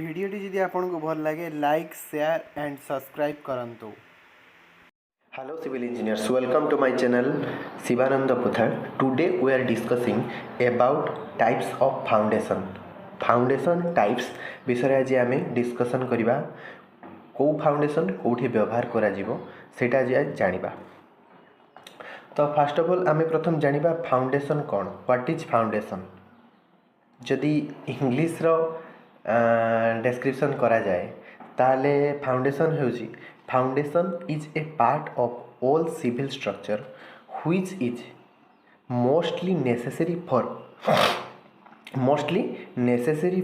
भिडियोटी जदि आपको भल लगे लाइक शेयर एंड सब्सक्राइब करंतु। Hello civil engineers, welcome to my channel Sivananda Puthar. Today we are discussing about types of foundation. Foundation types विषय आज आम डिस्कसन करवा कौ फाउंडेशन कौटी व्यवहार करा जीवो सेटा आज जानिबा। तो फर्स्ट ऑफ ऑल आम प्रथम जानिबा फाउंडेशन कौन, व्हाट इज फाउंडेशन। जदि इंग्लिश रो डेस्क्रिप्शन करा जाए ताले फाउंडेशन होची foundation is a part of all civil structure which is mostly necessary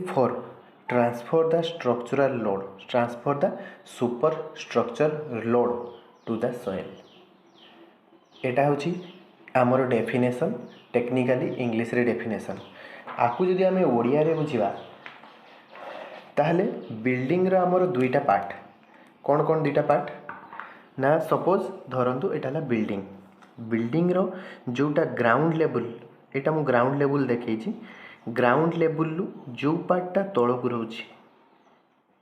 for transfer the structural load transfer the super structure load to the soil. एटा होची आमर definition, technically English रे definition. आपको जदि आम ओडिया रे बुझिबा ताहले बिल्डिंग रो आमर दुईटा पार्ट। कौन कौन दुईटा पार्ट ना, सपोज धरतु एटा बिल्डिंग, बिल्डिंग रो जोटा ग्राउंड लेवल, एटा मु ग्राउंड लेवल देखैछि। ग्राउंड लेवल लु जो पार्टटा तळकु रहउछि,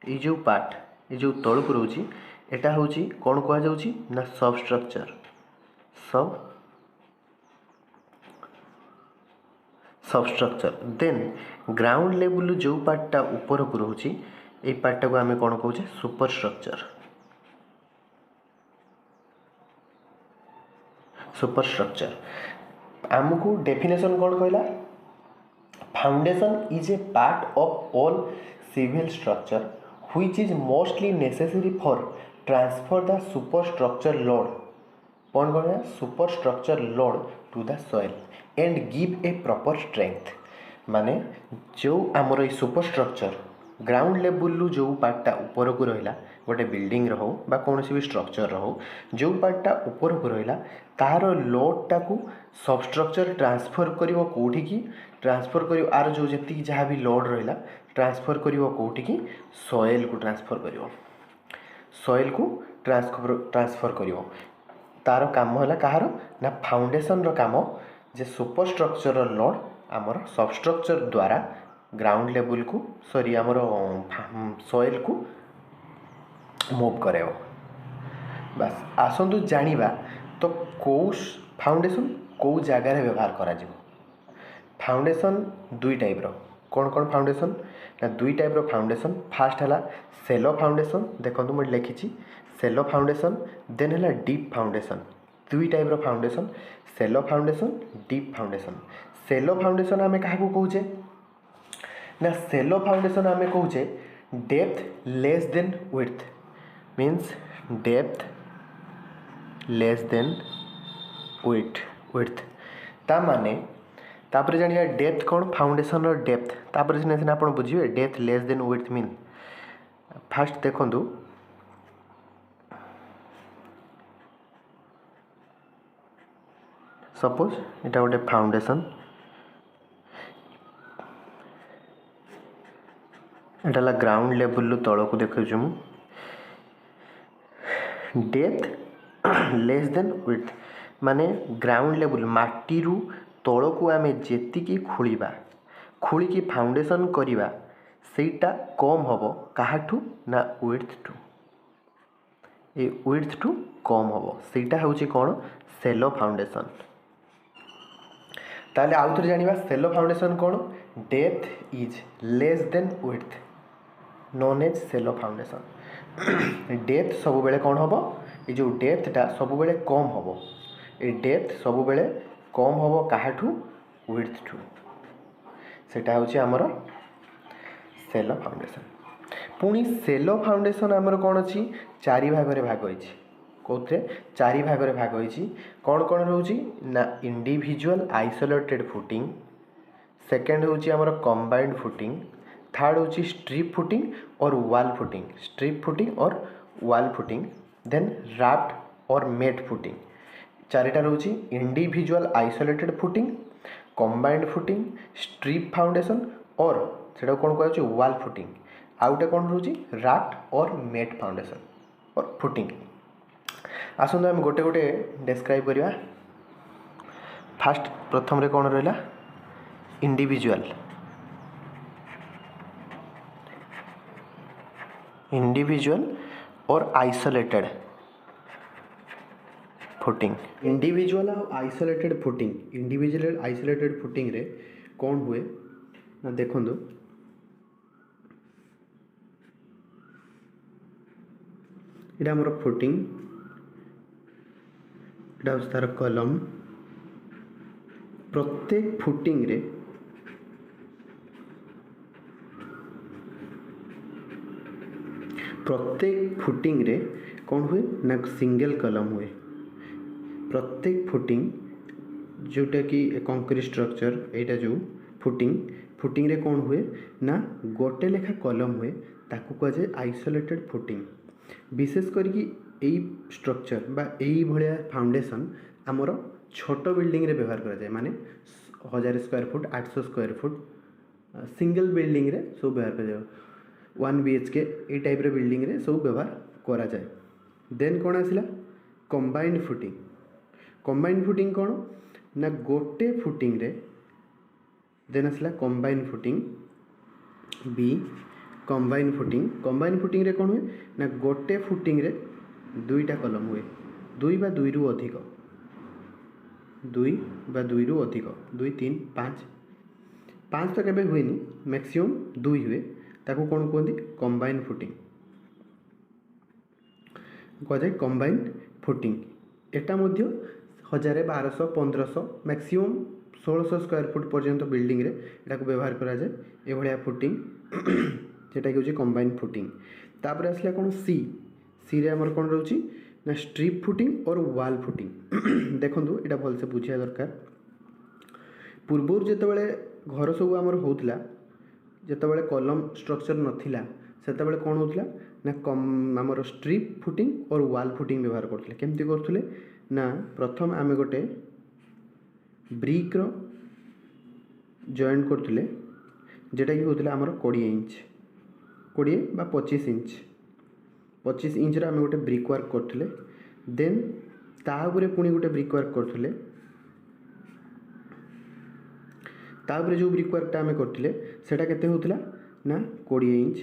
ए जो पार्ट ए जो तळकु रहउछि एटा होछि कोन कहा जाउछि ना सब स्ट्रक्चर। सब स्ट्रक्चर देन ग्राउंड लेवल जो पार्टटा ऊपर को रहउछि ए पार्टटा को आमे कोन कहउछे सुपर स्ट्रक्चर। सुपर स्ट्रक्चर आमको डेफिनेशन कौन कहला, foundation is a part of all civil structure which is mostly necessary for transfer the super structure load. कौन कहला super structure load to the soil and give a proper strength. माने जो आमर ये super structure ground level जो पार्टटा ऊपर को रहिला गोटे बिल्डिंग रहो बा कौन भी स्ट्रक्चर रहो, जो पार्टटा ऊपर को रहिला तार लोडटा को सब स्ट्रक्चर ट्रांसफर करिवो कोठी की, ट्रांसफर करिवो आर जो जति जहाँ भी लोड रहिला ट्रांसफर करिवो कोठी की सॉइल को ट्रांसफर करिवो, सॉइल को ट्रांसफर करिवो। तार काम होला कहार ना फाउंडेशन रो काम जे सुपर स्ट्रक्चर लोड आमर सब स्ट्रक्चर द्वारा ग्राउंड लेवल को सॉरी आमर सॉइल को मूव करेव। बस आसतु जानिबा तो कौ फाउंडेशन कौ जगार व्यवहार करा जिवो। फाउंडेशन दुई टाइप रो। कौन कौन फाउंडेशन ना दुई टाइप रो फाउंडेशन। फास्ट है सेलो फाउंडेशन, देखो मुझे लिखी सेलो फाउंडेशन, देन है डीप फाउंडेशन। दुई टाइप रो foundation, shallow foundation, deep foundation. Shallow foundation आमे क्या कहूचे ना, सेलो फाउंडेशन आमे कहूचे depth less than width, means depth less than width ता माने तापर जानिया डेप्थ कौन फाउंडेशन रो डेप्थ तापर सिना आपण बुझिबे depth less than width mean. First देखंतु सपोज एटा गोटे फाउंडेशन, एटा ग्राउंड लेवल तल को देखु मु डेप्थ लेस देन विड्थ माने ग्राउंड लेवल माटी रु तल को आमे जेतिकी खोलिबा खोलिकी फाउंडेशन करिबा सेटा कम हबो काहाठू ना विड्थ टू, ए विड्थ टू कम हबो सेटा होची कोन सेलो फाउंडेशन। ताले आउ थोड़ी जानिबा सेलो फाउंडेशन कौन, depth is less than width known as shallow foundation. Depth सब बेले कौन हबो, ये जो डेप्थटा सब बेले कम हबो, ये डेप्थ सब बेले कम हबो काहाठू विड्थ टू, सेटा होची हमर सेलो फाउंडेशन। पुणी सेलो फाउंडेशन हमर कौन अछि चारि भाग रे भाग होइछि। कौथे चारि भाग रे भाग होइछि। कौन कौन रहउछि ना इंडिविजुअल आइसोलेटेड फुटिंग, सेकेंड होछि हमर कंबाइंड फुटिंग, थर्ड होछि स्ट्रिप फुटिंग और वॉल फुटिंग, स्ट्रिप फुटिंग और वॉल फुटिंग, देन राफ्ट और मेट फुटिंग। चारिटा रहउछि individual isolated footing, combined footing, strip foundation और सेटा कोन कहउछि वॉल फुटिंग। आउटे कोन रहउछि राफ्ट और मेट फाउंडेशन और फुटिंग। आसंतु आम गोटे गोटे डिस्क्राइब करिया। फास्ट प्रथम रे कौन रहा इंडिविजुअल, इंडिविजुअल और आइसोलेटेड फुटिंग। इंडिविजुअल और isolated footing individual isolated footing रे कौन हुए ना देखो इटा मोर फुटिंग इटा तार कलम प्रत्येक फुटिंग रे कौन हुए ना सिंगल कलम हुए। प्रत्येक फुटिंग जोटा कि कंक्रीट स्ट्रक्चर एटा जो फुटिंग रे कौन हुए ना गोटे लेखा कलम हुए ताकू कह जाए आइसोलेटेड फुटिंग। विशेष करके यही स्ट्रक्चर बा यही भलिया फाउंडेशन आमर छोट बिल्डिंग रे व्यवहार करा जाए माने 1000 square foot 800 square foot single building रे सब व्यवहार करा जाए 1 BHK ए टाइप रे बिल्डिंग रे सब व्यवहार करा जाए। देन कौन आसला कंबाइंड फुटिंग कौन ना गोटे फुटिंग रे देन आसला combined footing B combined footing रे कौन हुए ना गोटे फुटिंग रे दुईटा कलम हुए दुई बा दुई रु अधिक 2 3 5 तो केबे हुएनी मैक्सिमम 2 हुए ताको कौन कहते कंबाइंड फुटिंग कह जाए कंबाइंड फुटिंग। एटा मध्य 1000 1200 1500 मैक्सिमम 1600 स्क्वायर फुट पर्यंत बिल्डिंग रे एटा को व्यवहार करा जाए ए भलिया फुटिंग जेटा कि कंबाइंड फुटिंग। तापर आसला कौन सी रे हमर कौन रहउची ना स्ट्रिप फुटिंग और वॉल फुटिंग। देखंतु एटा भल से बुझिया दरकार पूर्व जेते बेले घर सब हमर होतला जेते बेले कॉलम स्ट्रक्चर नथिला सेते बेले कौन होतला ना हमर स्ट्रिप फुटिंग और वॉल फुटिंग व्यवहार करथले। केमती करथले ना प्रथम आमे गोटे ब्रिक रो जॉइंट करथले जेटा कि होतला हमर 20 इंच 20 बा 25 इंच रे आमे गोटे ब्रिक वर्क करथले। देन ता ऊपर पुणी गोटे ब्रिक वर्क करथले तापर जो ब्रिक वर्कटा आम करथिले सेटा केते होतला ना 20 इंच।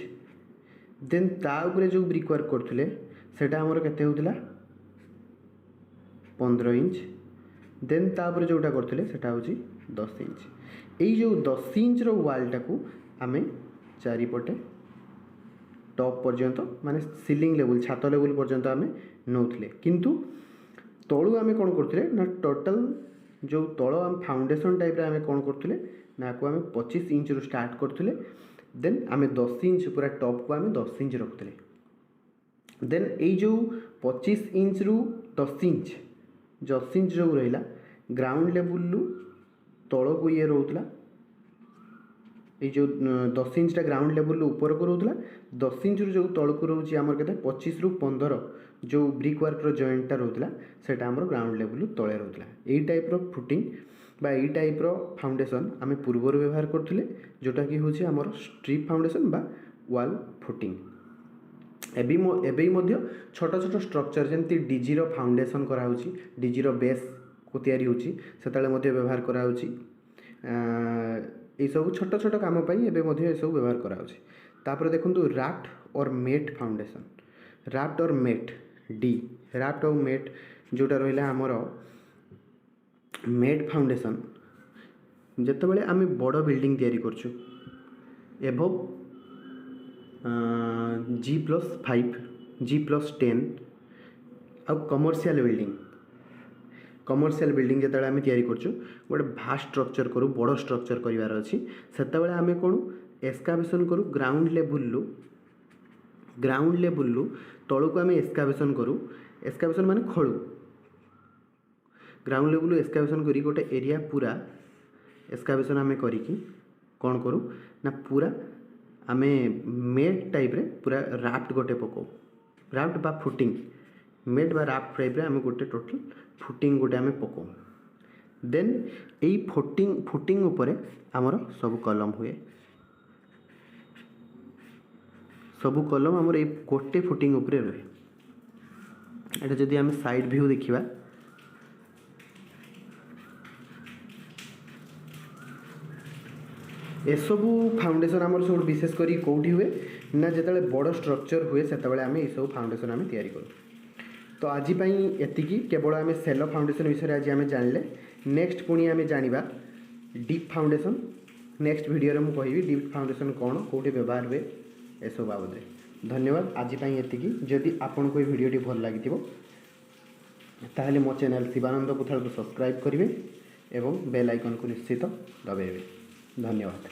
देन ता ऊपर जो ब्रिक वर्क करथिले सेटा हमर केते होतला 15 इंच। देन ता ऊपर जोटा करथिले सेटा होची 10 इंच। एई जो 10 इंच रो वालटा को आमे चारिपटे टॉप पर्यंत माने सीलिंग लेवल छात लेवल पर्यंत आमे नौथले किंतु तळु आमे कोन करथिले ना टोटल जो तଳ आम फाउंडेशन टाइप रे आमे कोन करथिले ना को आमे 25 इंच रो स्टार्ट करथिले। देन आमे 10 इंच पूरा टॉप को आमे 10 इंच रखथिले। देन एई जो 25 इंच रु 10 इंच जो रहिला ग्राउंड लेवल रु तळ को ये रहउतला ये जो 10 इंच ग्राउंड लेवल ऊपर को रोला 10 इंच जो तल को रोचे आमर के 25 रु 15 जो ब्रिक वर्क रो जॉइंटा रोला सेटा आमर ग्राउंड लेवल तले रोला। यही टाइप रो फुटिंग बा यही टाइप रो फाउंडेशन आमे पूर्वर व्यवहार करथिले जोटा कि होचे आमर स्ट्रिप फाउंडेशन बा वॉल फुटिंग। एबे मध्य छोट छोट स्ट्रक्चर जमती डीजी रो फाउंडेशन करा होची डीजी रो बेस को तयारी होची सेताले मध्य व्यवहार करा होची ये सब छोट छोट काम ये सब व्यवहार करा होची। तापर देखंतु राफ्ट और मेट फाउंडेशन राफ्ट और मेट डी राफ्ट और मेट जोटा रहिला हमर मेट फाउंडेशन जते बेले आमे बड़ बिल्डिंग तयारी करछु एबव G+5 G+10 आ कमर्शियल बिल्डिंग जते आमे तयारी करछु गोटे भास्ट स्ट्रक्चर करू बड़ स्ट्रक्चर करिवार अछि सेते बेले आमे कोन एस्कावेशन करू ग्राउंड लेवल लु तळु को आमे एस्कावेशन करू एस्कावेशन माने खोलू ग्राउंड लेवल एस्कावेशन करी गोटे एरिया पूरा एस्कावेशन आमे करी कि कोन करू ना पूरा आमे मेट टाइप रे पूरा राफ्ट गोटे पको राफ्ट बा फुटिंग मेट बा राफ्ट टाइप रे आमे गोटे टोटल फुटिंग गोटे आमे पको। देन एई फुटिंग ऊपर हमर सब कलम हुए सबु कलम हमर ए गोटे फुटिंग ऊपर रहे। एटा जदि आमे साइड व्यू देखिबा एसबू फाउंडेशन आमर सब विशेषकर कौटी हुए ना जिते बड़ स्ट्रक्चर हुए से आम यू फाउंडेशन आम तैयारी करूँ। तो आज एतिकी केवल आम सेलो फाउंडेशन विषय आज आम जानले। नेक्स्ट पुणी आम जाना डीप फाउंडेशन। नेक्स्ट वीडियो में कहि डीप फाउंडेशन कौन कौटी व्यवहार हुए एसब बाबद। धन्यवाद आज एतिकी। जदि आपन को वीडियोटी भल लगी ताहले मो चैनल शिवानंद पुथाल को सब्सक्राइब करेंगे एवं बेल आइकन को निश्चित दबाइबे। धन्यवाद।